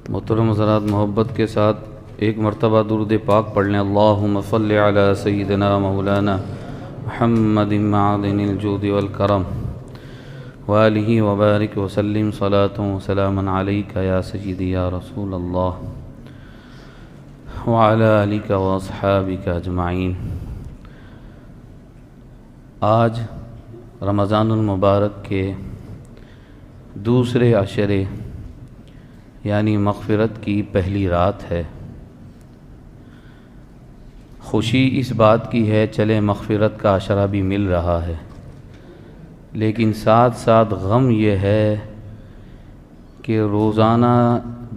محترم حضرات، محبت کے ساتھ ایک مرتبہ درود پاک پڑھ لیں۔ اللہم صلی علی سیدنا مولانا محمد معدن الجود والکرم وآلہ وبارک وسلم صلاۃ وسلاما علیک یا سیدی یا رسول اللہ وعلی آلک واصحابک اجمعین۔ آج رمضان المبارک کے دوسرے عشرے یعنی مغفرت کی پہلی رات ہے۔ خوشی اس بات کی ہے چلے مغفرت کا عشرہ بھی مل رہا ہے، لیکن ساتھ ساتھ غم یہ ہے کہ روزانہ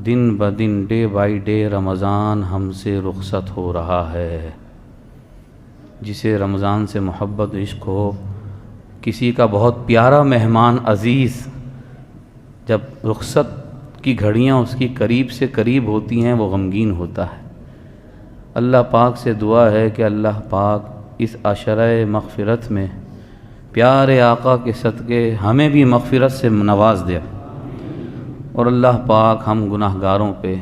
دن بدن ڈے بائی ڈے رمضان ہم سے رخصت ہو رہا ہے۔ جسے رمضان سے محبت عشق ہو، کسی کا بہت پیارا مہمان عزیز جب رخصت کی گھڑیاں اس کی قریب سے قریب ہوتی ہیں وہ غمگین ہوتا ہے۔ اللہ پاک سے دعا ہے کہ اللہ پاک اس عشرہ مغفرت میں پیارے آقا کے صدقے ہمیں بھی مغفرت سے نواز دے، اور اللہ پاک ہم گناہ گاروں پہ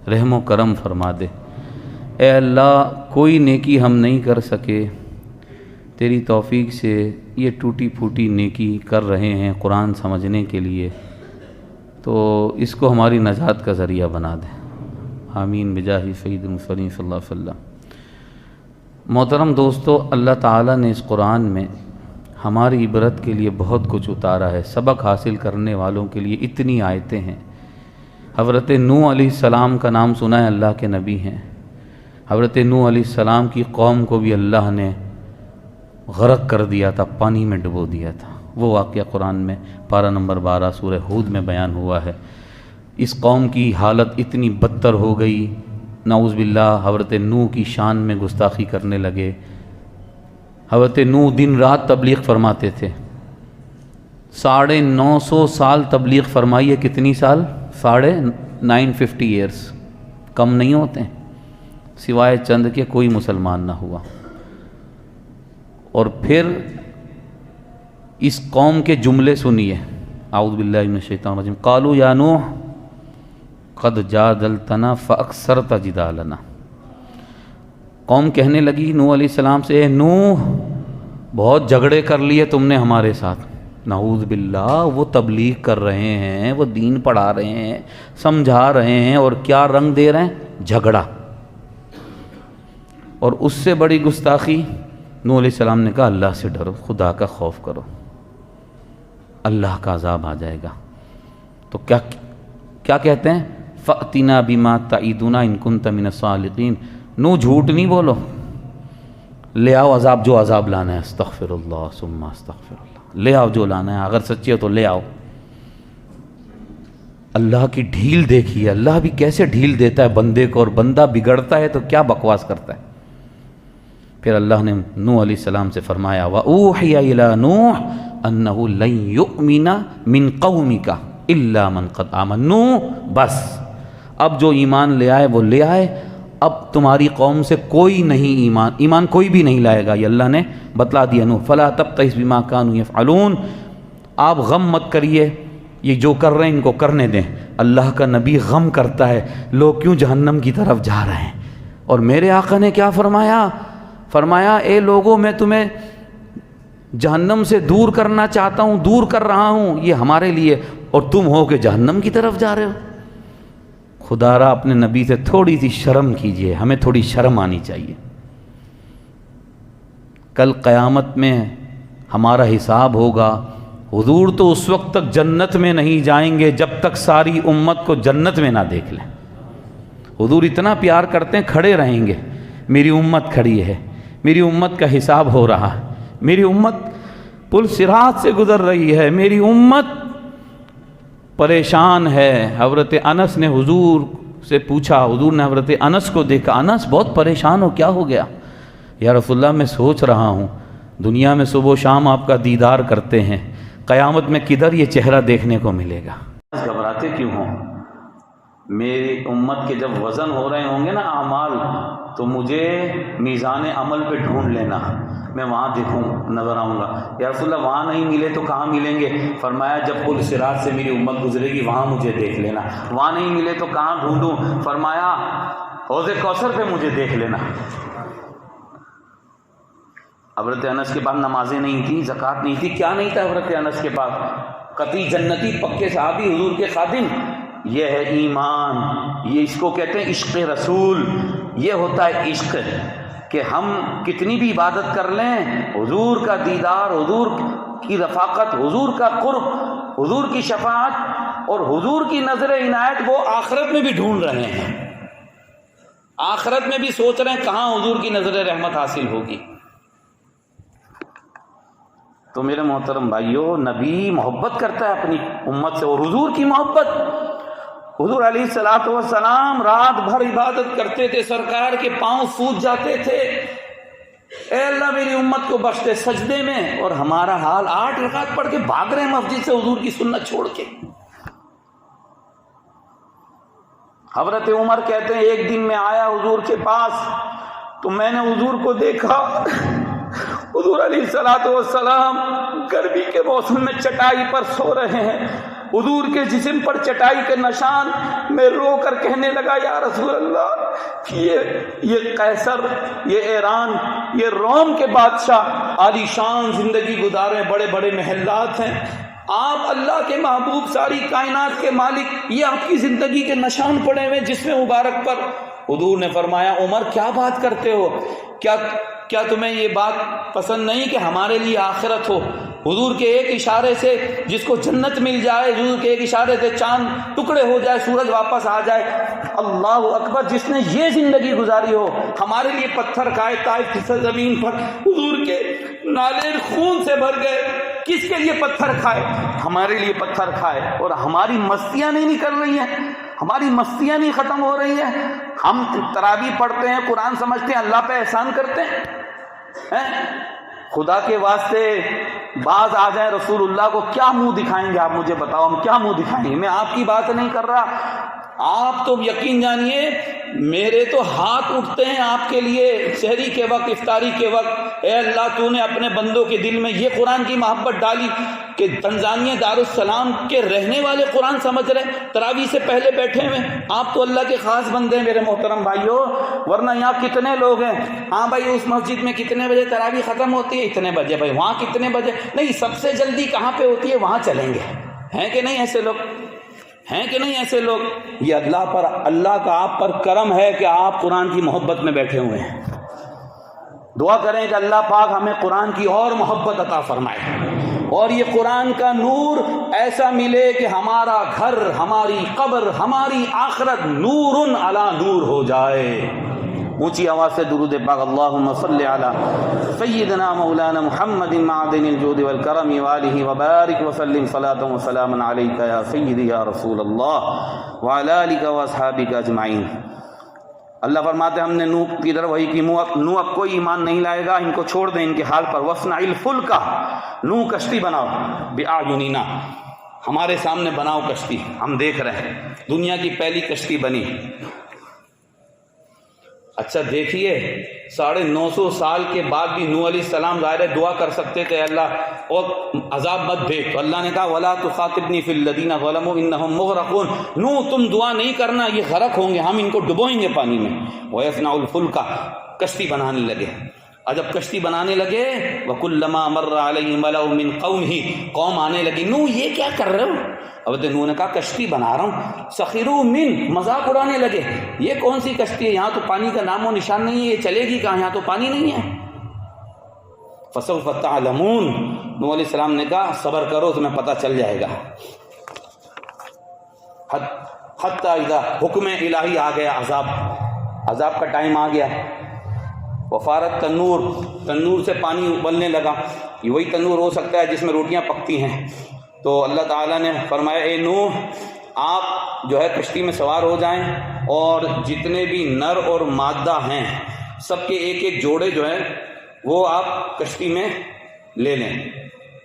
رحم و کرم فرما دے۔ اے اللہ، کوئی نیکی ہم نہیں کر سکے، تیری توفیق سے یہ ٹوٹی پھوٹی نیکی کر رہے ہیں قرآن سمجھنے کے لیے، تو اس کو ہماری نجات کا ذریعہ بنا دے۔ آمین بجاہ سید المرسلین صلی اللہ علیہ وسلم۔ محترم دوستو، اللہ تعالیٰ نے اس قرآن میں ہماری عبرت کے لیے بہت کچھ اتارا ہے۔ سبق حاصل کرنے والوں کے لیے اتنی آیتیں ہیں۔ حضرت نوح علیہ السلام کا نام سنا ہے، اللہ کے نبی ہیں۔ حضرت نوح علیہ السلام کی قوم کو بھی اللہ نے غرق کر دیا تھا، پانی میں ڈبو دیا تھا۔ وہ واقعہ قرآن میں پارہ نمبر 12 سورہ ہود میں بیان ہوا ہے۔ اس قوم کی حالت اتنی بدتر ہو گئی، نعوذ باللہ، حضرت نوح کی شان میں گستاخی کرنے لگے۔ حضرت نوح دن رات تبلیغ فرماتے تھے، 950 سال تبلیغ فرمائی ہے۔ کتنی سال؟ 950 ایئرس، کم نہیں ہوتے ہیں، سوائے چند کے کوئی مسلمان نہ ہوا۔ اور پھر اس قوم کے جملے سنیے، اعوذ باللہ من الشیطان الرجیم، قالوا یا نوح قد جادلتنا فاکثرت جدالنا۔ قوم کہنے لگی نوح علیہ السلام سے، اے نوح، بہت جھگڑے کر لیے تم نے ہمارے ساتھ۔ نعوذ باللہ، وہ تبلیغ کر رہے ہیں، وہ دین پڑھا رہے ہیں، سمجھا رہے ہیں، اور کیا رنگ دے رہے ہیں؟ جھگڑا۔ اور اس سے بڑی گستاخی، نوح علیہ السلام نے کہا اللہ سے ڈرو، خدا کا خوف کرو، اللہ کا عذاب آ جائے گا۔ تو کیا کہتے ہیں؟ فَأْتِنَا بِمَا تَعِدُنَا إِن كُنْتَ مِنَ الصَّادِقِينَ۔ نو جھوٹ نہیں بولو، لے آؤ عذاب، جو عذاب لانا ہے، استغفر اللہ ثم استغفر اللہ، لے آؤ جو لانا ہے، اگر سچی ہو تو لے آؤ۔ اللہ کی ڈھیل دیکھیے، اللہ بھی کیسے ڈھیل دیتا ہے بندے کو، اور بندہ بگڑتا ہے تو کیا بکواس کرتا ہے۔ پھر اللہ نے نوح علیہ السلام سے فرمایا وَأُوحِيَ إِلَىٰ نُوحٍ أَنَّهُ لَن يُؤْمِنَ مِن قَوْمِكَ إِلَّا مَن قَدْ آمَنَ۔ نوح، بس اب جو ایمان لے آئے وہ لے آئے، اب تمہاری قوم سے کوئی نہیں ایمان کوئی بھی نہیں لائے گا، یہ اللہ نے بتلا دیا۔ نوح فَلَا تَبْتَئِسْ بِمَا كَانُوا يَفْعَلُونَ۔ آپ غم مت کریے، یہ جو کر رہے ہیں ان کو کرنے دیں۔ اللہ کا نبی غم کرتا ہے لوگ کیوں جہنم کی طرف جا رہے ہیں، اور میرے آقا نے کیا فرمایا؟ فرمایا اے لوگو، میں تمہیں جہنم سے دور کرنا چاہتا ہوں، دور کر رہا ہوں، یہ ہمارے لیے، اور تم ہو کہ جہنم کی طرف جا رہے ہو۔ خدا را اپنے نبی سے تھوڑی سی شرم کیجئے، ہمیں تھوڑی شرم آنی چاہیے۔ کل قیامت میں ہمارا حساب ہوگا۔ حضور تو اس وقت تک جنت میں نہیں جائیں گے جب تک ساری امت کو جنت میں نہ دیکھ لیں۔ حضور اتنا پیار کرتے ہیں، کھڑے رہیں گے، میری امت کھڑی ہے، میری امت کا حساب ہو رہا ہے، میری امت پل صراط سے گزر رہی ہے، میری امت پریشان ہے۔ حضرت انس نے حضور سے پوچھا، حضور نے حضرت انس کو دیکھا، انس بہت پریشان ہو، کیا ہو گیا؟ یا رسول اللہ میں سوچ رہا ہوں، دنیا میں صبح و شام آپ کا دیدار کرتے ہیں، قیامت میں کدھر یہ چہرہ دیکھنے کو ملے گا؟ گھبراتے کیوں ہوں؟ میری امت کے جب وزن ہو رہے ہوں گے نا اعمال، تو مجھے میزان عمل پہ ڈھونڈ لینا، میں وہاں دیکھوں نظر آؤں گا۔ یا رسول اللہ وہاں نہیں ملے تو کہاں ملیں گے؟ فرمایا جب پل صراط سے میری امت گزرے گی وہاں مجھے دیکھ لینا۔ وہاں نہیں ملے تو کہاں ڈھونڈوں؟ فرمایا حوض کوثر پہ مجھے دیکھ لینا۔ حضرت انس کے پاس نمازیں نہیں تھیں، زکوٰۃ نہیں تھی، کیا نہیں تھا حضرت انس کے پاس؟ قطعی جنتی پکے صحابی، حضور کے خادم۔ یہ ہے ایمان، یہ اس کو کہتے ہیں عشق رسول۔ یہ ہوتا ہے عشق کہ ہم کتنی بھی عبادت کر لیں، حضور کا دیدار، حضور کی رفاقت، حضور کا قرب، حضور کی شفاعت اور حضور کی نظر عنایت وہ آخرت میں بھی ڈھونڈ رہے ہیں، آخرت میں بھی سوچ رہے ہیں کہاں حضور کی نظر رحمت حاصل ہوگی۔ تو میرے محترم بھائیوں، نبی محبت کرتا ہے اپنی امت سے، اور حضور کی محبت، حضور علیہ الصلوۃ والسلام رات بھر عبادت کرتے تھے، سرکار کے پاؤں سوج جاتے تھے، اے اللہ میری امت کو بخش دے سجدے میں، اور ہمارا حال 8 رکعت پڑھ کے بھاگ رہے ہیں مسجد سے حضور کی سنت چھوڑ کے۔ حضرت عمر کہتے ہیں ایک دن میں آیا حضور کے پاس تو میں نے حضور کو دیکھا، حضور علیہ الصلوۃ والسلام گرمی کے موسم میں چٹائی پر سو رہے ہیں، حضور کے جسم پر چٹائی کے نشان۔ میں رو کر کہنے لگا یا رسول اللہ، یہ قیصر، یہ ایران، یہ روم کے بادشاہ عالی شان زندگی گزارے، بڑے بڑے محلات ہیں، آپ اللہ کے محبوب، ساری کائنات کے مالک، یہ آپ کی زندگی کے نشان پڑے ہوئے جسم مبارک پر۔ حضور نے فرمایا عمر کیا بات کرتے ہو، کیا تمہیں یہ بات پسند نہیں کہ ہمارے لیے آخرت ہو؟ حضور کے ایک اشارے سے جس کو جنت مل جائے، حضور کے ایک اشارے سے چاند ٹکڑے ہو جائے، سورج واپس آ جائے، اللہ اکبر، جس نے یہ زندگی گزاری ہو، ہمارے لیے پتھر کھائے طائف کی زمین پر، حضور کے نالے خون سے بھر گئے، کس کے لیے پتھر کھائے؟ ہمارے لیے پتھر کھائے، اور ہماری مستیاں نہیں نکل رہی ہیں، ہماری مستیاں نہیں ختم ہو رہی ہیں، ہم تراویح پڑھتے ہیں، قرآن سمجھتے ہیں، اللہ پہ احسان کرتے ہیں۔ خدا کے واسطے باز آ جائیں رسول اللہ کو، کیا منہ دکھائیں گے آپ؟ مجھے بتاؤ ہم کیا منہ دکھائیں گے؟ میں آپ کی بات نہیں کر رہا، آپ تو یقین جانیے میرے تو ہاتھ اٹھتے ہیں آپ کے لیے سحری کے وقت، افطاری کے وقت۔ اے اللہ تو نے اپنے بندوں کے دل میں یہ قرآن کی محبت ڈالی کہ تنزانیہ دارالسلام کے رہنے والے قرآن سمجھ رہے، تراویح سے پہلے بیٹھے ہوئے، آپ تو اللہ کے خاص بندے ہیں میرے محترم بھائیوں، ورنہ یہاں کتنے لوگ ہیں، ہاں بھائی اس مسجد میں کتنے بجے تراویح ختم ہوتی ہے؟ اتنے بجے۔ بھائی وہاں کتنے بجے؟ نہیں، سب سے جلدی کہاں پہ ہوتی ہے؟ وہاں چلیں گے۔ ہیں کہ نہیں ایسے لوگ؟ ہیں کہ نہیں ایسے لوگ؟ یہ اللہ کا آپ پر کرم ہے کہ آپ قرآن کی محبت میں بیٹھے ہوئے ہیں۔ دعا کریں کہ اللہ پاک ہمیں قرآن کی اور محبت عطا فرمائے، اور یہ قرآن کا نور ایسا ملے کہ ہمارا گھر، ہماری قبر، ہماری آخرت نور علی نور ہو جائے۔ اونچی آواز سے درود پاک اللہم صلی علی سیدنا مولانا محمد معدن الجود والکرم وآلہ وبارک وسلم صلاۃ وسلاما علیک یا سیدی یا رسول اللہ وعلی آلک واصحابک اجمعین۔ اللہ فرماتے ہم نے نوح کی طرف وحی کی، نوح اب کوئی ایمان نہیں لائے گا، ان کو چھوڑ دیں ان کے حال پر۔ وَاصْنَعِ الْفُلْكَ، نوح کشتی بناؤ، بِأَعْيُنِنَا، ہمارے سامنے بناؤ کشتی، ہم دیکھ رہے ہیں۔ دنیا کی پہلی کشتی بنی۔ اچھا دیکھیے 950 سال کے بعد بھی نوح علیہ السلام ظاہر ہے دعا کر سکتے تھے اللہ اور عذاب مت بھیج، تو اللہ نے کہا وَلَا تُخَاطِبْنِي فِي الَّذِينَ ظَلَمُوا إِنَّهُمْ مُغْرَقُونَ، نوح تم دعا نہیں کرنا، یہ غرق ہوں گے، ہم ان کو ڈبوئیں گے پانی میں۔ وَيَصْنَعُ الْفُلْكَ، کشتی بنانے لگے۔ اور جب کشتی بنانے لگے وَكُلَّمَا مَرَّ عَلَيْهِ مَلَأٌ مِّن قَوْمِهِ، قوم آنے لگی، نوح یہ کیا کر رہے ہو؟ اب نوح نے کہا کشتی بنا رہا ہوں۔ سخروا من، مذاق اڑانے لگے، یہ کون سی کشتی ہے، یہاں تو پانی کا نام و نشان نہیں ہے، یہ چلے گی کہاں، یہاں تو پانی نہیں ہے۔ فسوف تعلمون، نوح علیہ السلام نے کہا صبر کرو تمہیں پتہ چل جائے گا۔ حتی اذا، حکم الہی آ گیا، عذاب کا ٹائم آ گیا۔ وفارت تنور، تنور سے پانی ابلنے لگا، یہ وہی تنور ہو سکتا ہے جس میں روٹیاں پکتی ہیں۔ تو اللہ تعالیٰ نے فرمایا اے نوح آپ جو ہے کشتی میں سوار ہو جائیں، اور جتنے بھی نر اور مادہ ہیں سب کے ایک ایک جوڑے جو ہیں وہ آپ کشتی میں لے لیں۔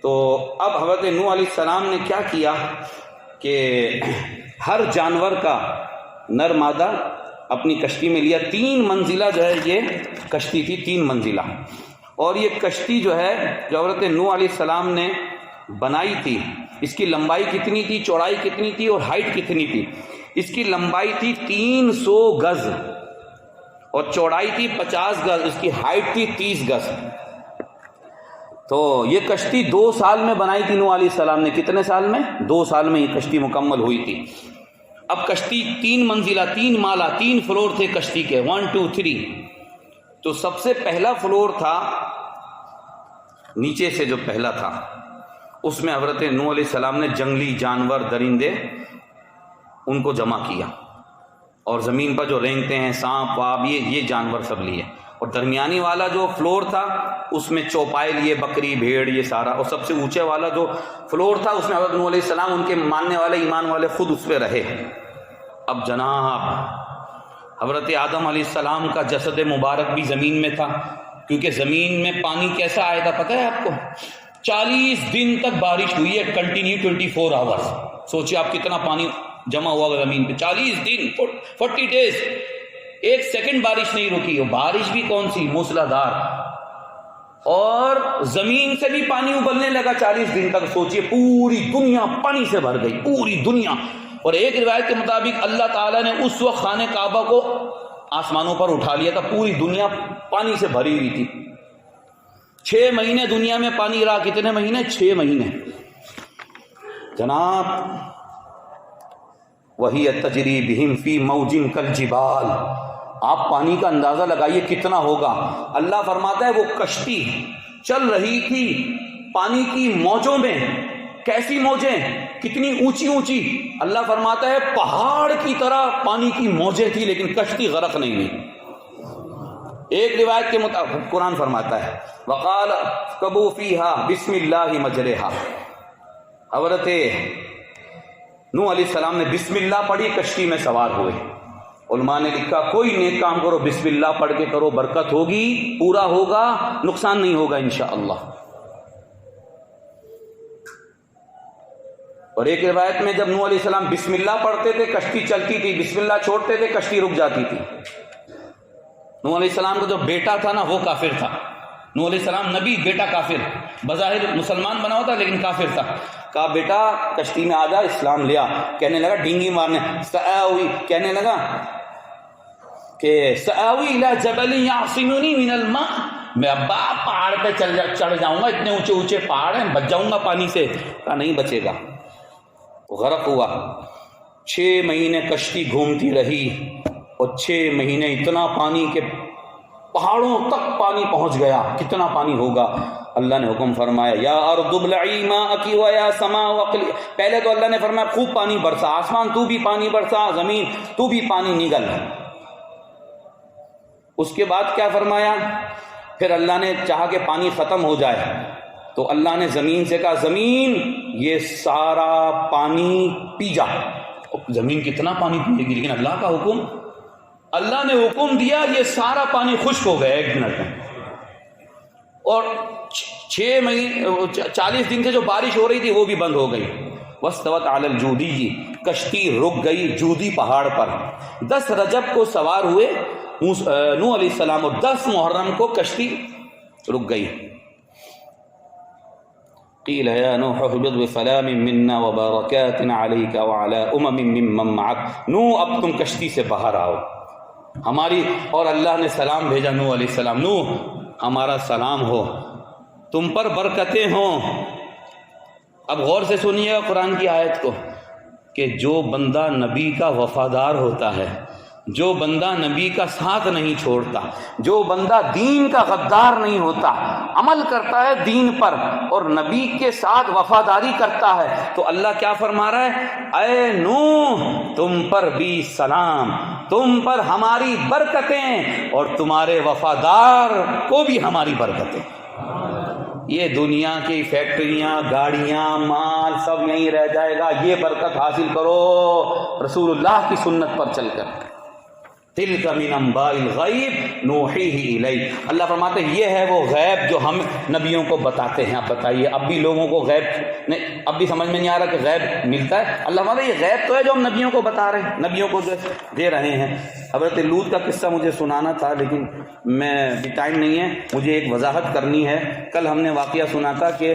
تو اب حضرت نوح علیہ السلام نے کیا کیا کہ ہر جانور کا نر مادہ اپنی کشتی میں لیا. 3 منزلہ جو ہے یہ کشتی تھی، 3 منزلہ. اور یہ کشتی جو ہے جو حضرت نوح علیہ السلام نے بنائی تھی، اس کی لمبائی کتنی تھی، چوڑائی کتنی تھی اور ہائٹ کتنی تھی؟ اس کی لمبائی تھی 300 گز اور چوڑائی تھی 50 گز، اس کی ہائٹ تھی 30 گز. تو یہ کشتی 2 سال میں بنائی تھی نوح علیہ السلام نے. کتنے سال میں؟ 2 سال میں یہ کشتی مکمل ہوئی تھی. اب کشتی 3 منزلہ، 3 مالا، 3 فلور تھے کشتی کے، 1 2 3. تو سب سے پہلا فلور تھا نیچے سے، جو پہلا تھا اس میں حضرت نوح علیہ السلام نے جنگلی جانور، درندے، ان کو جمع کیا، اور زمین پر جو رینگتے ہیں سانپ وانپ یہ جانور سب لیے. اور درمیانی والا جو فلور تھا اس میں چوپائے لیے، بکری بھیڑ یہ سارا. اور سب سے اونچے والا جو فلور تھا اس میں حضرت نوح علیہ السلام، ان کے ماننے والے، ایمان والے خود اس پہ رہے. اب جناب حضرت آدم علیہ السلام کا جسد مبارک بھی زمین میں تھا، کیونکہ زمین میں پانی کیسا آئے گا پتہ ہے آپ کو؟ 40 دن تک بارش ہوئی ہے کنٹینیو، 24 آورز. سوچیے آپ کتنا پانی جمع ہوا ہوگا زمین پہ. 40 دن، 40 ڈیز، 1 سیکنڈ بارش نہیں رکی. اور بارش بھی کون سی؟ موسلادھار. اور زمین سے بھی پانی ابلنے لگا 40 دن تک. سوچئے پوری دنیا پانی سے بھر گئی، پوری دنیا. اور ایک روایت کے مطابق اللہ تعالیٰ نے اس وقت خانہ کعبہ کو آسمانوں پر اٹھا لیا تھا. پوری دنیا پانی سے بھری ہوئی تھی. 6 مہینے دنیا میں پانی رہا. کتنے مہینے؟ 6 مہینے. جناب وہی تجری بہم فی موج کالجبال. آپ پانی کا اندازہ لگائیے کتنا ہوگا. اللہ فرماتا ہے وہ کشتی چل رہی تھی پانی کی موجوں میں. کیسی موجیں؟ کتنی اونچی اونچی. اللہ فرماتا ہے پہاڑ کی طرح پانی کی موجیں تھی، لیکن کشتی غرق نہیں ہوئی. ایک روایت کے مطابق قرآن فرماتا ہے وقال اركبوا فيها بسم اللہ مجرہا. حضرت نوح علیہ السلام نے بسم اللہ پڑھی، کشتی میں سوار ہوئے. علماء نے لکھا کوئی نیک کام کرو بسم اللہ پڑھ کے کرو، برکت ہوگی، پورا ہوگا، نقصان نہیں ہوگا انشاءاللہ. اور ایک روایت میں جب نوح علیہ السلام بسم اللہ پڑھتے تھے کشتی چلتی تھی، بسم اللہ چھوڑتے تھے کشتی رک جاتی تھی. نوح علیہ السلام کا جو بیٹا تھا نا وہ کافر تھا. نوح علیہ السلام نبی، بیٹا کافر، بظاہر مسلمان بنا ہوا تھا لیکن کافر تھا. کہا بیٹا کشتی میں آ جا، اسلام لیا. کہنے لگا ڈینگی مارنے، سآوی، کہنے لگا کہ سآوی الی جبل یعصمنی من الماء. میں ابا پہاڑ پہ چڑھ جاؤں گا، اتنے اونچے اونچے پہاڑ ہیں، بچ جاؤں گا پانی سے. کہا نہیں بچے گا. غرق ہوا. 6 مہینے کشتی گھومتی رہی اور 6 مہینے اتنا پانی کہ پہاڑوں تک پانی پہنچ گیا. کتنا پانی ہوگا؟ اللہ نے حکم فرمایا یا ارض ابلعی ماءکی ویا سماء واقلعی. پہلے تو اللہ نے فرمایا خوب پانی برسا، آسمان تو بھی پانی برسا، زمین تو بھی پانی نگل. اس کے بعد کیا فرمایا؟ پھر اللہ نے چاہا کہ پانی ختم ہو جائے تو اللہ نے زمین سے کہا زمین یہ سارا پانی پی جا. زمین کتنا پانی پیے گی؟ لیکن اللہ کا حکم، اللہ نے حکم دیا یہ سارا پانی خشک ہو گیا 1 منٹ میں. اور 6 مہینے 40 دن سے جو بارش ہو رہی تھی وہ بھی بند ہو گئی. واستوت علی الجودی، کشتی رک گئی جودی پہاڑ پر. 10 رجب کو سوار ہوئے نوح علیہ السلام اور 10 محرم کو کشتی رک گئی. قیل یا نوح اهبط بسلام منا وبرکات علیک وعلی ممن معک. نوح اب تم کشتی سے باہر آؤ ہماری. اور اللہ نے سلام بھیجا نوح علیہ السلام، نوح ہمارا سلام ہو، تم پر برکتیں ہوں. اب غور سے سنیے گا قرآن کی آیت کو کہ جو بندہ نبی کا وفادار ہوتا ہے، جو بندہ نبی کا ساتھ نہیں چھوڑتا، جو بندہ دین کا غدار نہیں ہوتا، عمل کرتا ہے دین پر اور نبی کے ساتھ وفاداری کرتا ہے، تو اللہ کیا فرما رہا ہے؟ اے نوح تم پر بھی سلام، تم پر ہماری برکتیں اور تمہارے وفادار کو بھی ہماری برکتیں. یہ دنیا کی فیکٹریاں، گاڑیاں، مال سب یہیں رہ جائے گا. یہ برکت حاصل کرو رسول اللہ کی سنت پر چل کر. تلک من انباء الغیب نوحیہ الیک، اللہ فرماتے ہیں یہ ہے وہ غیب جو ہم نبیوں کو بتاتے ہیں۔ اب بتائیے، اب بھی لوگوں کو غیب نہیں، اب بھی سمجھ میں نہیں آ رہا کہ غیب ملتا ہے؟ اللہ فرماتے ہیں یہ غیب تو ہے جو ہم نبیوں کو بتا رہے ہیں، نبیوں کو جو دے رہے ہیں۔ حضرت لوط کا قصہ مجھے سنانا تھا لیکن میں ٹائم نہیں ہے، مجھے ایک وضاحت کرنی ہے۔ کل ہم نے واقعہ سنا تھا کہ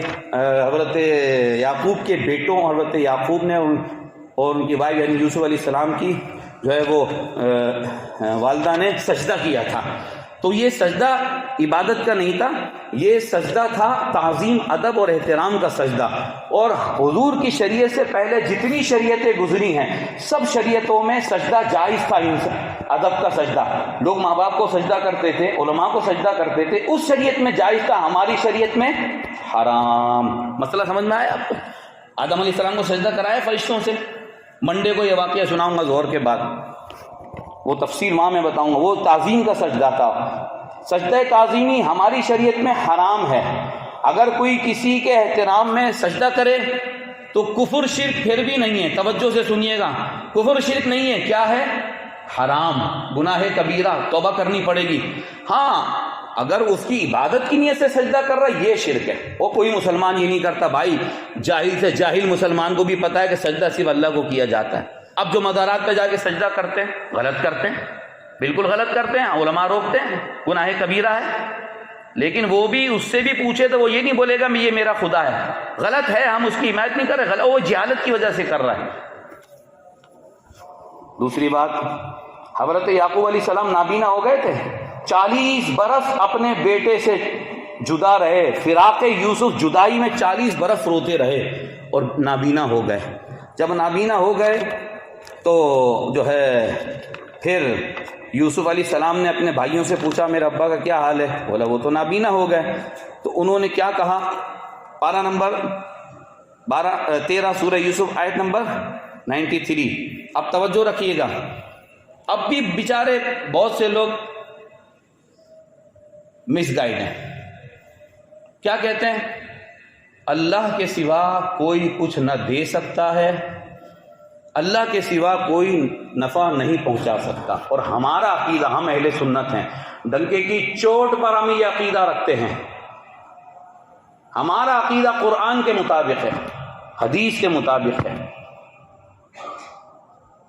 حضرت یعقوب کے بیٹوں، حضرت یعقوب نے اور ان کی وائف یعنی یوسف علیہ السلام کی جو ہے وہ والدہ نے سجدہ کیا تھا، تو یہ سجدہ عبادت کا نہیں تھا، یہ سجدہ تھا تعظیم، ادب اور احترام کا سجدہ۔ اور حضور کی شریعت سے پہلے جتنی شریعتیں گزری ہیں سب شریعتوں میں سجدہ جائز تھا، ادب کا سجدہ۔ لوگ ماں باپ کو سجدہ کرتے تھے، علماء کو سجدہ کرتے تھے، اس شریعت میں جائز تھا، ہماری شریعت میں حرام۔ مسئلہ سمجھ میں آیا آپ کو؟ آدم علیہ السلام کو سجدہ کرایا فرشتوں سے۔ منڈے کو یہ واقعہ سناؤں گا ظہر کے بعد، وہ تفصیل وہاں میں بتاؤں گا۔ وہ تعظیم کا سجدہ تھا، سجدہ تعظیمی ہماری شریعت میں حرام ہے۔ اگر کوئی کسی کے احترام میں سجدہ کرے تو کفر شرک پھر بھی نہیں ہے، توجہ سے سنیے گا، کفر شرک نہیں ہے، کیا ہے؟ حرام، گناہ کبیرہ، توبہ کرنی پڑے گی۔ ہاں اگر اس کی عبادت کی نیت سے سجدہ کر رہا ہے یہ شرک ہے، وہ کوئی مسلمان یہ نہیں کرتا بھائی، جاہل سے جاہل مسلمان کو بھی پتہ ہے کہ سجدہ صرف اللہ کو کیا جاتا ہے۔ اب جو مزارات پہ جا کے سجدہ کرتے ہیں غلط کرتے ہیں، بالکل غلط کرتے ہیں، علماء روکتے ہیں، گناہ کبیرہ ہے۔ لیکن وہ بھی اس سے بھی پوچھے تو وہ یہ نہیں بولے گا یہ میرا خدا ہے، غلط ہے، ہم اس کی حمایت نہیں کر رہے، غلط، وہ جہالت کی وجہ سے کر رہا ہے۔ دوسری بات، حضرت یعقوب علیہ السلام نابینا ہو گئے تھے، 40 برس اپنے بیٹے سے جدا رہے، فراق یوسف، جدائی میں 40 برس روتے رہے اور نابینا ہو گئے۔ جب نابینا ہو گئے تو جو ہے پھر یوسف علیہ السلام نے اپنے بھائیوں سے پوچھا میرے ابا کا کیا حال ہے؟ بولا وہ تو نابینا ہو گئے۔ تو انہوں نے کیا کہا؟ پارہ نمبر 13 سورہ یوسف آیت نمبر 93۔ اب توجہ رکھیے گا، اب بھی بیچارے بہت سے لوگ مس گائیڈ ہیں۔ کیا کہتے ہیں؟ اللہ کے سوا کوئی کچھ نہ دے سکتا ہے، اللہ کے سوا کوئی نفع نہیں پہنچا سکتا۔ اور ہمارا عقیدہ، ہم اہل سنت ہیں، ڈنکے کی چوٹ پر ہم یہ عقیدہ رکھتے ہیں، ہمارا عقیدہ قرآن کے مطابق ہے، حدیث کے مطابق ہے۔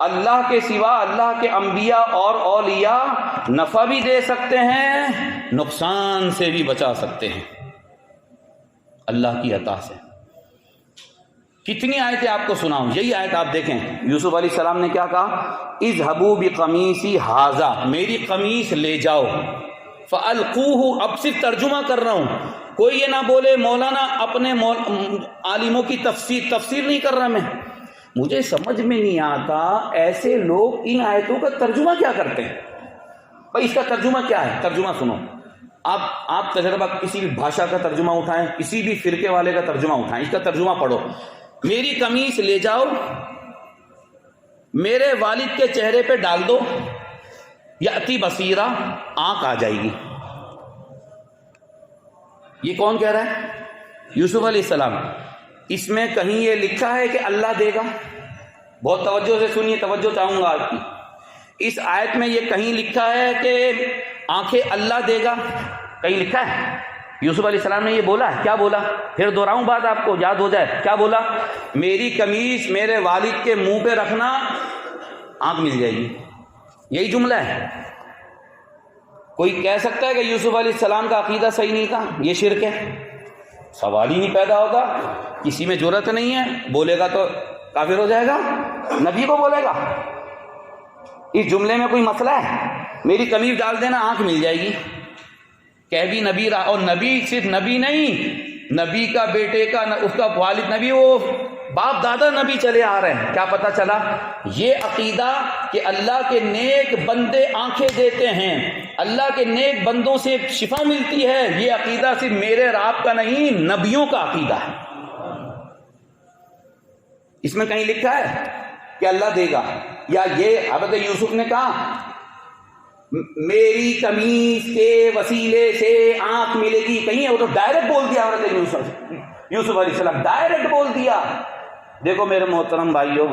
اللہ کے سوا اللہ کے انبیاء اور اولیاء نفع بھی دے سکتے ہیں، نقصان سے بھی بچا سکتے ہیں اللہ کی عطا سے۔ کتنی آیتیں آپ کو سناؤں، یہی آیت آپ دیکھیں، یوسف علیہ السلام نے کیا کہا؟ اذهبوا بقمیصی ھذا، میری قمیص لے جاؤ، فالقوہ، اب صرف ترجمہ کر رہا ہوں، کوئی یہ نہ بولے مولانا اپنے عالموں کی تفسیر نہیں کر رہا میں، مجھے سمجھ میں نہیں آتا ایسے لوگ ان آیتوں کا ترجمہ کیا کرتے ہیں۔ بھائی اس کا ترجمہ کیا ہے؟ ترجمہ سنو، آپ تجربہ کسی بھی بھاشا کا ترجمہ اٹھائیں، کسی بھی فرقے والے کا ترجمہ اٹھائیں، اس کا ترجمہ پڑھو، میری قمیص لے جاؤ، میرے والد کے چہرے پہ ڈال دو، یاتی بصیرہ، آنکھ آ جائے گی۔ یہ کون کہہ رہا ہے؟ یوسف علیہ السلام۔ اس میں کہیں یہ لکھا ہے کہ اللہ دے گا؟ بہت توجہ سے سنیے، توجہ چاہوں گا آپ کی۔ اس آیت میں یہ کہیں لکھا ہے کہ آنکھیں اللہ دے گا؟ کہیں لکھا ہے؟ یوسف علیہ السلام نے یہ بولا ہے؟ کیا بولا؟ پھر دوہراؤں بات آپ کو یاد ہو جائے، کیا بولا؟ میری قمیص میرے والد کے منہ پہ رکھنا، آنکھ مل جائے گی، یہی جملہ ہے۔ کوئی کہہ سکتا ہے کہ یوسف علیہ السلام کا عقیدہ صحیح نہیں تھا، یہ شرک ہے؟ سوال ہی نہیں پیدا ہوتا، کسی میں جرأت نہیں ہے، بولے گا تو کافر ہو جائے گا، نبی کو بولے گا۔ اس جملے میں کوئی مسئلہ ہے؟ میری قمیص ڈال دینا، آنکھ مل جائے گی، کہہ بھی نبی رہا، اور نبی صرف نبی نہیں، نبی کا بیٹے کا، اس کا والد نبی، وہ باپ دادا نبی چلے آ رہے ہیں۔ کیا پتہ چلا؟ یہ عقیدہ کہ اللہ کے نیک بندے آنکھیں دیتے ہیں، اللہ کے نیک بندوں سے شفا ملتی ہے، یہ عقیدہ صرف میرے اور آپ کا نہیں، نبیوں کا عقیدہ ہے۔ اس میں کہیں لکھا ہے کہ اللہ دے گا؟ یا یہ حضرت یوسف نے کہا میری قمیص کے وسیلے سے آنکھ ملے گی؟ کہیں ہے؟ وہ تو ڈائریکٹ بول دیا حضرت یوسف علیہ السلام، ڈائریکٹ بول دیا۔ دیکھو میرے محترم بھائیوں،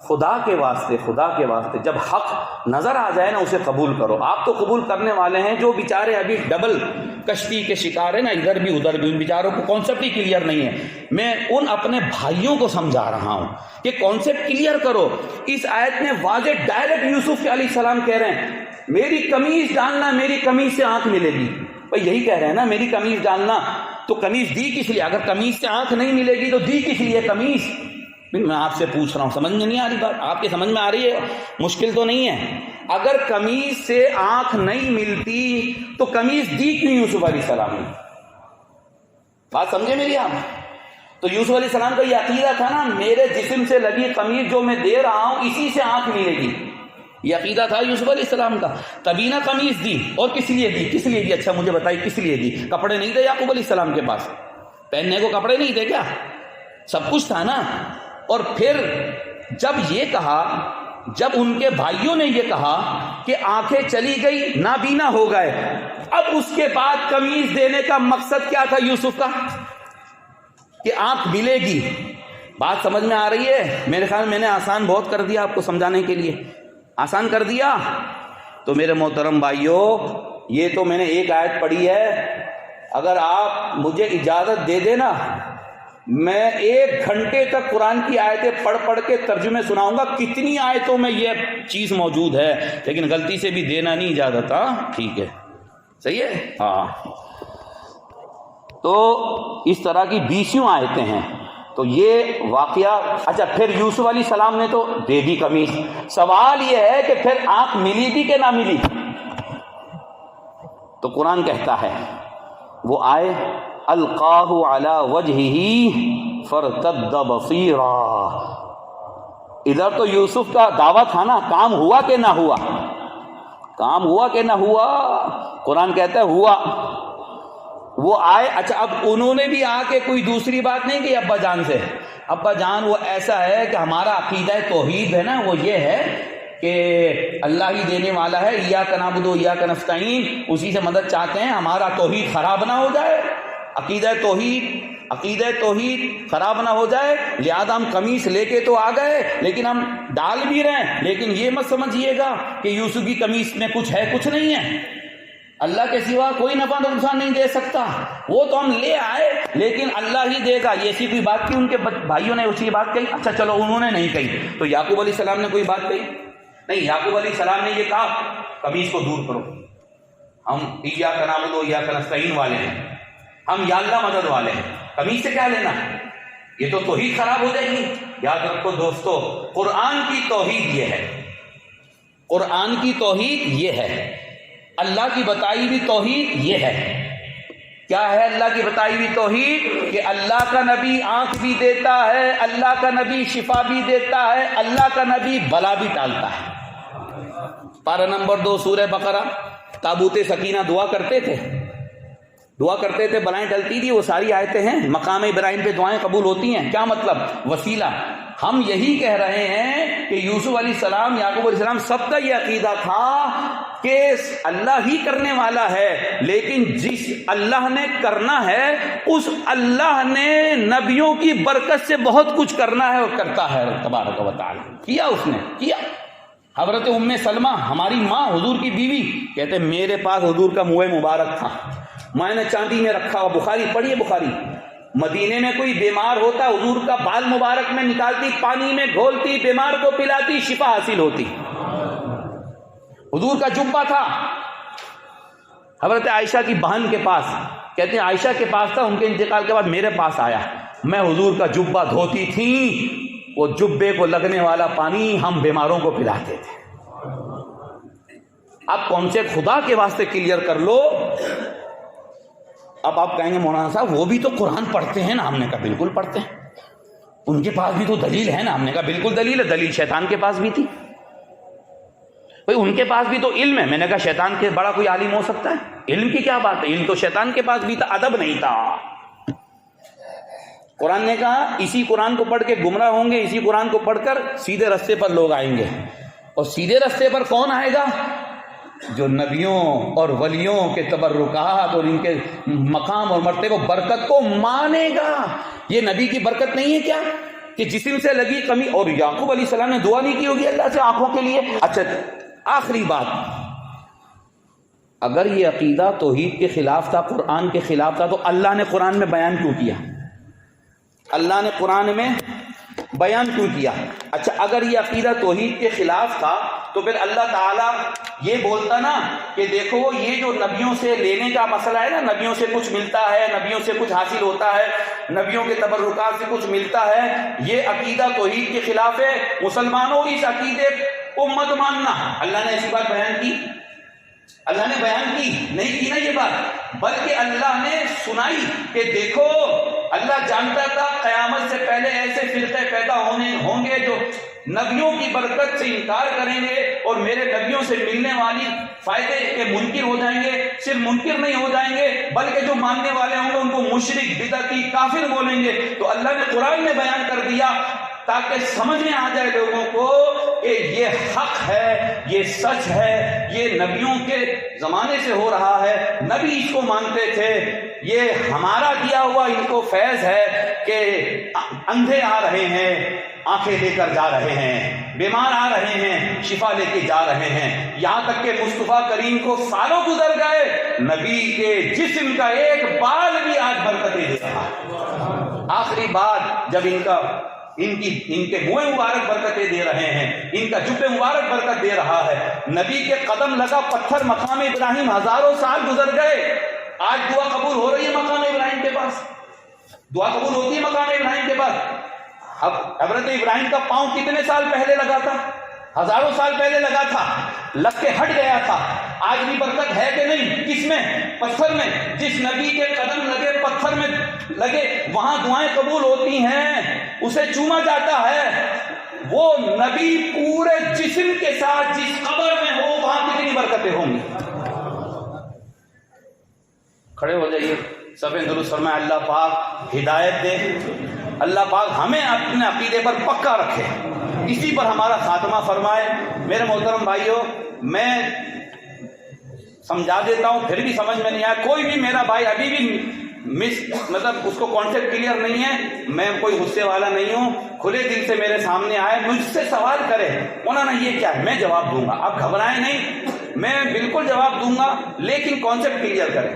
خدا کے واسطے جب حق نظر آ جائے نا اسے قبول کرو. آپ تو قبول کرنے والے ہیں، جو بیچارے ابھی ڈبل کشتی کے شکار ہیں نا، ادھر بھی ادھر بھی، ان بیچاروں کو کانسیپٹ ہی کلیئر نہیں ہے. میں ان اپنے بھائیوں کو سمجھا رہا ہوں کہ کانسیپٹ کلیئر کرو. اس آیت میں واضح ڈائریکٹ یوسف علیہ السلام کہہ رہے ہیں میری قمیض ڈالنا، میری قمیض سے آنکھ ملے گی. بھائی یہی کہہ رہے ہیں نا، میری قمیض ڈالنا. تو قمیض دی کس لیے؟ اگر قمیض سے آنکھ نہیں ملے گی تو دی کس لیے قمیض؟ میں آپ سے پوچھ رہا ہوں، سمجھ میں نہیں آ رہی بات؟ آپ کے سمجھ میں آ رہی ہے؟ مشکل تو نہیں ہے. اگر قمیض سے آنکھ نہیں ملتی تو قمیض دی کیوں یوسف علیہ السلام نے؟ بات سمجھے میری آپ؟ تو یوسف علیہ السلام کا یہ عقیدہ تھا نا، میرے جسم سے لگی قمیض جو میں دے رہا ہوں اسی سے آنکھ ملے گی. یہ عقیدہ تھا یوسف علیہ السلام کا. تبھی نہ قمیض دی. اور کس لیے دی؟ کس لیے دی؟ اچھا مجھے بتائیے کس لیے دی؟ کپڑے نہیں تھے یعقوب علیہ السلام کے پاس؟ پہننے کو کپڑے نہیں تھے کیا؟ سب کچھ تھا نا. اور پھر جب یہ کہا، جب ان کے بھائیوں نے یہ کہا کہ آنکھیں چلی گئی، نابینا ہو گئے، اب اس کے بعد قمیض دینے کا مقصد کیا تھا یوسف کا؟ کہ آنکھ ملے گی. بات سمجھ میں آ رہی ہے؟ میرے خیال میں نے آسان بہت کر دیا آپ کو سمجھانے کے لیے. آسان کر دیا. تو میرے محترم بھائیوں، یہ تو میں نے ایک آیت پڑھی ہے. اگر آپ مجھے اجازت دے دینا، میں 1 گھنٹے تک قرآن کی آیتیں پڑھ کے ترجمے سناؤں گا. کتنی آیتوں میں یہ چیز موجود ہے، لیکن غلطی سے بھی دینا نہیں اجازت. ہاں ٹھیک ہے، صحیح ہے. ہاں تو اس طرح کی 20 آیتیں ہیں. تو یہ واقعہ. اچھا پھر یوسف علیہ السلام نے تو دے دی قمیض. سوال یہ ہے کہ پھر آنکھ ملی بھی کہ نہ ملی؟ تو قرآن کہتا ہے وہ آئے القاہ علی وجہہ فارتد بصیرا. ادھر تو یوسف کا دعویٰ تھا نا، کام ہوا کہ نہ ہوا؟ کام ہوا کہ نہ ہوا؟ قرآن کہتا ہے ہوا. وہ آئے. اچھا اب انہوں نے بھی آ کے کوئی دوسری بات نہیں کی ابا جان سے. ابا جان وہ ایسا ہے کہ ہمارا عقیدہ توحید ہے نا، وہ یہ ہے کہ اللہ ہی دینے والا ہے، ایاک نعبد و ایاک نستعین، اسی سے مدد چاہتے ہیں. ہمارا توحید خراب نہ ہو جائے، عقیدہ توحید خراب نہ ہو جائے، لہذا ہم قمیص لے کے تو آ گئے لیکن ہم ڈال بھی رہے ہیں. لیکن یہ مت سمجھیے گا کہ یوسف کی قمیص میں کچھ ہے، کچھ نہیں ہے. اللہ کے سوا کوئی نفع نقصان نہیں دے سکتا. وہ تو ہم لے آئے لیکن اللہ ہی دے گا. یہ ایسی کوئی بات کی ان کے بھائیوں نے اسی بات کہی؟ اچھا چلو انہوں نے نہیں کہی تو یعقوب علیہ السلام نے کوئی بات کہی؟ نہیں. یعقوب علیہ السلام نے یہ کہا قمیص کو دور کرو، ہم ایاک نعبد و ایاک نستعین والے ہیں، ہم یا اللہ مدد والے ہیں، قمیص سے کیا لینا؟ یہ تو توحید خراب ہو جائے گی. یاد رکھو دوستو، قرآن کی توحید یہ ہے، قرآن کی توحید یہ ہے، اللہ کی بتائی ہوئی توحید یہ ہے. کیا ہے اللہ کی بتائی ہوئی توحید؟ کہ اللہ کا نبی آنکھ بھی دیتا ہے، اللہ کا نبی شفا بھی دیتا ہے، اللہ کا نبی بلا بھی ٹالتا ہے. پارہ نمبر 2 سورہ بقرہ. تابوت سکینہ دعا کرتے تھے، بلائیں ٹلتی تھی. وہ ساری آیتیں ہیں. مقام ابراہیم پہ دعائیں قبول ہوتی ہیں. کیا مطلب؟ وسیلہ. ہم یہی کہہ رہے ہیں کہ یوسف علیہ السلام، یعقوب علیہ السلام سب کا یہ عقیدہ تھا کہ اللہ ہی کرنے والا ہے، لیکن جس اللہ نے کرنا ہے اس اللہ نے نبیوں کی برکت سے بہت کچھ کرنا ہے اور کرتا ہے تبارک و تعالی. کیا اس نے کیا. حضرت ام سلمہ ہماری ماں، حضور کی بیوی، کہتے میرے پاس حضور کا منہ مبارک تھا، میں نے چاندی میں رکھا ہوا. بخاری پڑھیے بخاری. مدینے میں کوئی بیمار ہوتا، حضور کا بال مبارک میں نکالتی، پانی میں گھولتی، بیمار کو پلاتی، شفا حاصل ہوتی. حضور کا جبہ تھا حضرت عائشہ کی بہن کے پاس، کہتے ہیں عائشہ کے پاس تھا، ان کے انتقال کے بعد میرے پاس آیا. میں حضور کا جبہ دھوتی تھی، وہ جبے کو لگنے والا پانی ہم بیماروں کو پلاتے تھے. اب کون سے خدا کے واسطے کلیئر کر لو. اب آپ کہیں گے مولانا صاحب وہ بھی تو قرآن پڑھتے ہیں نا. ہم نے کہا بالکل پڑھتے ہیں. ان کے پاس بھی تو دلیل ہے نا. ہم نے کہا بالکل دلیل ہے. دلیل شیطان کے پاس بھی تھی. بھئی ان کے پاس بھی تو علم ہے. میں نے کہا شیطان کے بڑا کوئی عالم ہو سکتا ہے؟ علم کی کیا بات ہے، علم تو شیطان کے پاس بھی تھا، ادب نہیں تھا. قرآن نے کہا اسی قرآن کو پڑھ کے گمراہ ہوں گے، اسی قرآن کو پڑھ کر سیدھے رستے پر لوگ آئیں گے. اور سیدھے رستے پر کون آئے گا؟ جو نبیوں اور ولیوں کے تبرکات اور ان کے مقام اور مرتبہ برکت کو مانے گا. یہ نبی کی برکت نہیں ہے کیا؟ کہ جسم سے لگی کمی، اور یعقوب علیہ السلام نے دعا نہیں کی ہوگی اللہ سے آنکھوں کے لیے؟ اچھا آخری بات، اگر یہ عقیدہ توحید کے خلاف تھا، قرآن کے خلاف تھا، تو اللہ نے قرآن میں بیان کیوں کیا؟ اللہ نے قرآن میں بیان کیوں کیا؟ اچھا اگر یہ عقیدہ توحید کے خلاف تھا تو پھر اللہ تعالیٰ یہ بولتا نا کہ دیکھو یہ جو نبیوں سے لینے کا مسئلہ ہے نا، نبیوں سے کچھ ملتا ہے، نبیوں سے کچھ حاصل ہوتا ہے، نبیوں کے تبرکات سے کچھ ملتا ہے، یہ عقیدہ توحید کے خلاف ہے، مسلمانوں اس عقیدے کو مت ماننا۔ اللہ نے ایسی بات بیان کی؟ اللہ نے بیان کی نہیں کی نا یہ بات، بلکہ اللہ نے سنائی کہ دیکھو اللہ جانتا تھا قیامت سے پہلے ایسے فرقے پیدا ہوں گے جو نبیوں کی برکت سے انکار کریں گے اور میرے نبیوں سے ملنے والی فائدے کے منکر ہو جائیں گے۔ صرف منکر نہیں ہو جائیں گے بلکہ جو ماننے والے ہوں گے ان کو مشرک، بدعتی، کافر بولیں گے۔ تو اللہ نے قرآن میں بیان کر دیا تاکہ سمجھ میں آ جائے لوگوں کو کہ یہ حق ہے، یہ سچ ہے، یہ نبیوں کے زمانے سے ہو رہا ہے، نبی اس کو مانتے تھے، یہ ہمارا دیا ہوا ان کو فیض ہے کہ اندھے آ رہے ہیں آنکھیں لے کر جا رہے ہیں، بیمار آ رہے ہیں شفا لے کے جا رہے ہیں، یہاں تک کہ مصطفیٰ کریم کو سالوں گزر گئے، نبی کے جسم کا ایک بال بھی آج برکتیں دے رہا ہے۔ آخری بات، جب ان کے منہ مبارک برکتیں دے رہے ہیں، ان کا جب مبارک برکت دے رہا ہے، نبی کے قدم لگا پتھر مقام ابراہیم ہزاروں سال گزر گئے، آج دعا قبول ہو رہی ہے مقام ابراہیم کے پاس، دعا قبول ہوتی ہے مقام ابراہیم کے پاس۔ اب حضرت ابراہیم کا پاؤں کتنے سال پہلے لگا تھا؟ ہزاروں سال پہلے لگا تھا، لگ کے ہٹ گیا تھا، آج بھی برکت ہے کہ نہیں؟ کس میں؟ پتھر میں۔ جس نبی کے قدم لگے پتھر میں لگے وہاں دعائیں قبول ہوتی ہیں، اسے چوما جاتا ہے، وہ نبی پورے جسم کے ساتھ جس قبر میں ہو وہاں کتنی برکتیں ہوں گی۔ کھڑے ہو جائیے، سب درست فرمائے۔ اللہ پاک ہدایت دے، اللہ پاک ہمیں اپنے عقیدے پر پکا رکھے، اسی پر ہمارا خاتمہ فرمائے۔ میرے محترم بھائیوں، میں سمجھا دیتا ہوں پھر بھی سمجھ میں نہیں آیا، کوئی بھی میرا بھائی ابھی بھی مطلب اس کو کانسیپٹ کلیئر نہیں ہے، میں کوئی غصے والا نہیں ہوں، کھلے دل سے میرے سامنے آئے، مجھ سے سوال کرے مولانا یہ کیا ہے، میں جواب دوں گا، آپ گھبرائیں نہیں، میں بالکل جواب دوں گا، لیکن کانسیپٹ کلیئر کریں۔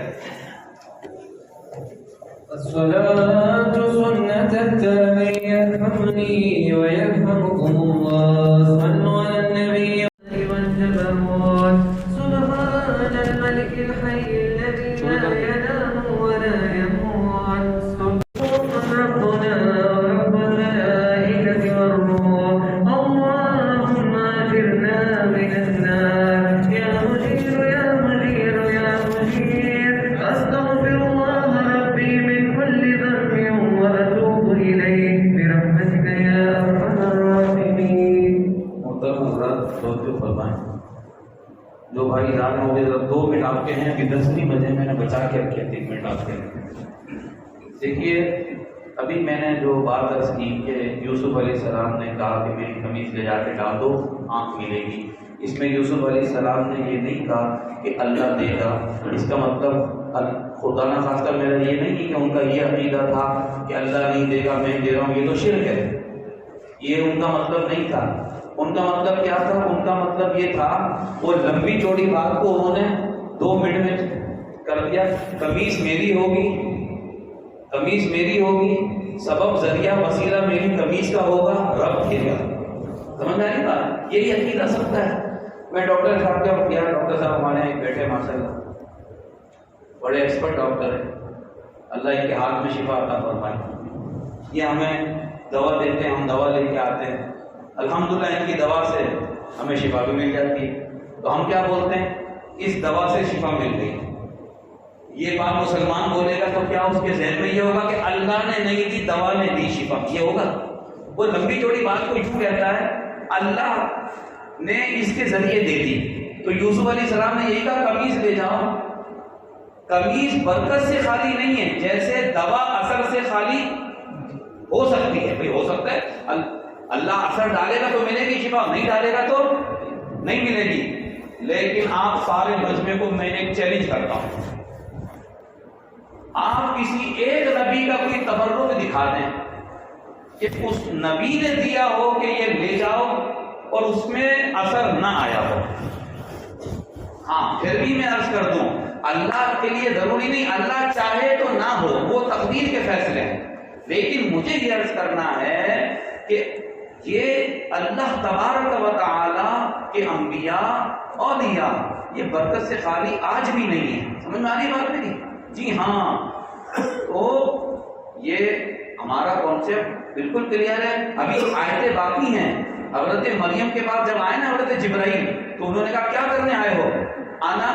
الصلاة سنة التابع يرحمني ويرحمكم الله، صلوا على النبي والجبروت، سبحان الملك الحي الذي لا ينام ولا يموت، سبحان ربنا ورب الملائكة والروح، اللهم أجرنا من النار، يا مجير يا مجير يا مجير، أستغفر الله ربي من كل ذنب وأتوب إليه برحمتك يا أرحم الراحمين۔ محترم حضرات توجہ فرمائیں، جو بھائی رات ہو گئے 2 منٹ آپ کے ہیں، ابھی 10 نہیں بجے، میں نے بچا کے رکھے 3 منٹ آپ کے ہیں۔ دیکھیے ابھی میں نے جو بات عرض کی کہ یوسف علیہ السلام نے کہا کہ میری قمیض لے جا کے ڈال دو آنکھ ملے گی، اس میں یوسف علیہ السلام نے یہ نہیں کہا کہ اللہ دے گا، اس کا مطلب خدا نہ خاصہ میرا یہ نہیں کہ ان کا یہ عقیدہ تھا کہ اللہ نہیں دے گا میں دے رہا ہوں، یہ تو شرک ہے، یہ ان کا مطلب نہیں تھا۔ ان کا مطلب کیا تھا؟ ان کا مطلب یہ تھا، وہ لمبی چوڑی بات کو انہوں نے 2 منٹ میں کر دیا، قمیص میری ہوگی، قمیص میری ہوگی، سبب ذریعہ وسیلہ میری قمیص کا ہوگا، رب دے گا۔ سمجھ میں آئی بات؟ یہی عقیدہ سب کا ہے۔ میں ڈاکٹر صاحب کا کیا، ڈاکٹر صاحب ہمارے بیٹھے ماشاء اللہ بڑے ایکسپرٹ ڈاکٹر ہیں، اللہ ان کے ہاتھ میں شفا عطا فرمائے، یہ ہمیں دوا دیتے ہیں، ہم دوا لے کے آتے ہیں، الحمدللہ ان کی دوا سے ہمیں شفا بھی مل جاتی ہے، تو ہم کیا بولتے ہیں؟ اس دوا سے شفا مل گئی۔ یہ بات مسلمان بولے گا تو کیا اس کے ذہن میں یہ ہوگا کہ اللہ نے نہیں دی، دوا نے دی شفا، یہ ہوگا؟ وہ لمبی چوڑی بات کو یوں کہتا ہے اللہ نے اس کے ذریعے دے دی۔ تو یوسف علیہ السلام نے یہی کہا قمیض لے جاؤ، قمیض برکت سے خالی نہیں ہے، جیسے دوا اثر سے خالی ہو سکتی ہے، بھئی ہو سکتا ہے اللہ اثر ڈالے گا تو ملے گی شفا، نہیں ڈالے گا تو نہیں ملے گی۔ لیکن آپ سارے مجمع کو میں ایک چیلنج کرتا ہوں، آپ کسی ایک نبی کا کوئی تبرک دکھا دیں کہ اس نبی نے دیا ہو کہ یہ لے جاؤ اور اس میں اثر نہ آیا ہو. ہاں پھر بھی میں عرض کر دوں اللہ کے لیے ضروری نہیں، اللہ چاہے تو نہ ہو، وہ تقدیر کے فیصلے ہیں، لیکن مجھے یہ عرض کرنا ہے کہ یہ اللہ تبارک و تعالی کے انبیاء اولیاء یہ برکت سے خالی آج بھی نہیں ہے. سمجھ میں آ رہی بات میری؟ جی ہاں. تو یہ ہمارا کانسیپٹ بالکل کلیئر ہے. ابھی آیتیں باقی ہیں. حضرت مریم کے بعد جب آئے نا حضرت جبرائیل تو انہوں نے کہا کیا کرنے آئے ہو؟ آنا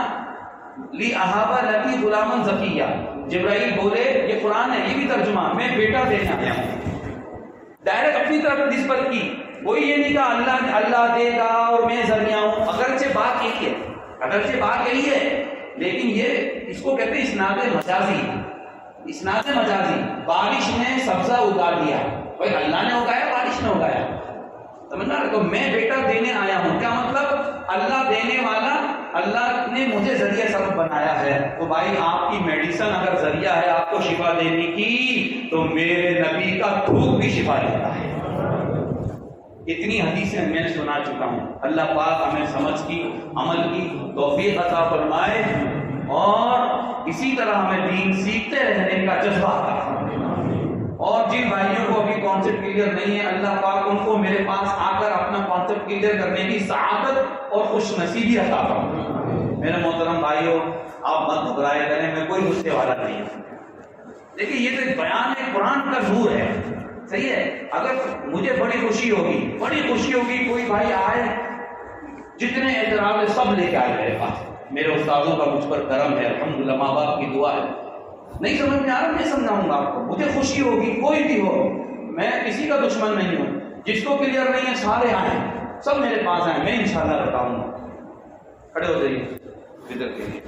لی احابا لکی غلامن زکیہ. جبرائیل بولے یہ قرآن ہے، یہ بھی ترجمہ، میں بیٹا دینے آیا ہوں. ڈائریکٹ اپنی طرف نسبت کی، کوئی یہ نہیں کہا اللہ دے گا اور میں ذریعہ ہوں. اگرچہ بات یہی ہے لیکن یہ اس کو کہتے ہیں اسناد مجازی. اسناد مجازی، بارش نے سبزہ اگا دیا، بھائی اللہ نے اگایا بارش نے اگایا، سمجھنا. تو میں بیٹا دینے آیا ہوں، کیا مطلب اللہ دینے والا، اللہ نے مجھے ذریعہ سبب بنایا ہے. تو بھائی آپ کی میڈیسن اگر ذریعہ ہے آپ کو شفا دینے کی تو میرے نبی کا تھوک بھی شفا دیتا ہے. اتنی حدیثیں میں نے سنا چکا ہوں. اللہ پاک ہمیں سمجھ کی عمل کی توفیق عطا فرمائے اور اسی طرح ہمیں دین سیکھتے رہنے کا جذبہ عطا فرمائے. اور جن بھائیوں کو ابھی کانسیپٹ کلیئر نہیں ہے اللہ پاک ان کو میرے پاس آ کر اپنا کانسیپٹ کلیئر کرنے کی سعادت اور خوش نصیبی عطا فرمائے. میرے محترم بھائیوں آپ مت گھبرائے کریں، میں کوئی غصے والا نہیں ہوں. دیکھیے یہ تو بیان ہے، قرآن کا نور ہے، صحیح ہے. اگر مجھے بڑی خوشی ہوگی کوئی بھائی آئے، جتنے اعتراض ہے سب لے کے آئے میرے پاس. میرے استادوں کا مجھ پر کرم ہے، الحمدللہ، ماں باپ کی دعا ہے. نہیں سمجھ میں آ رہا، میں سمجھاؤں گا آپ کو. مجھے خوشی ہوگی، کوئی بھی ہو، میں کسی کا دشمن نہیں ہوں. جس کو کلیئر نہیں ہے سارے آئیں، سب میرے پاس آئیں، میں انشاءاللہ بتاؤں گا. کھڑے ہو جائیے ادھر کے لیے.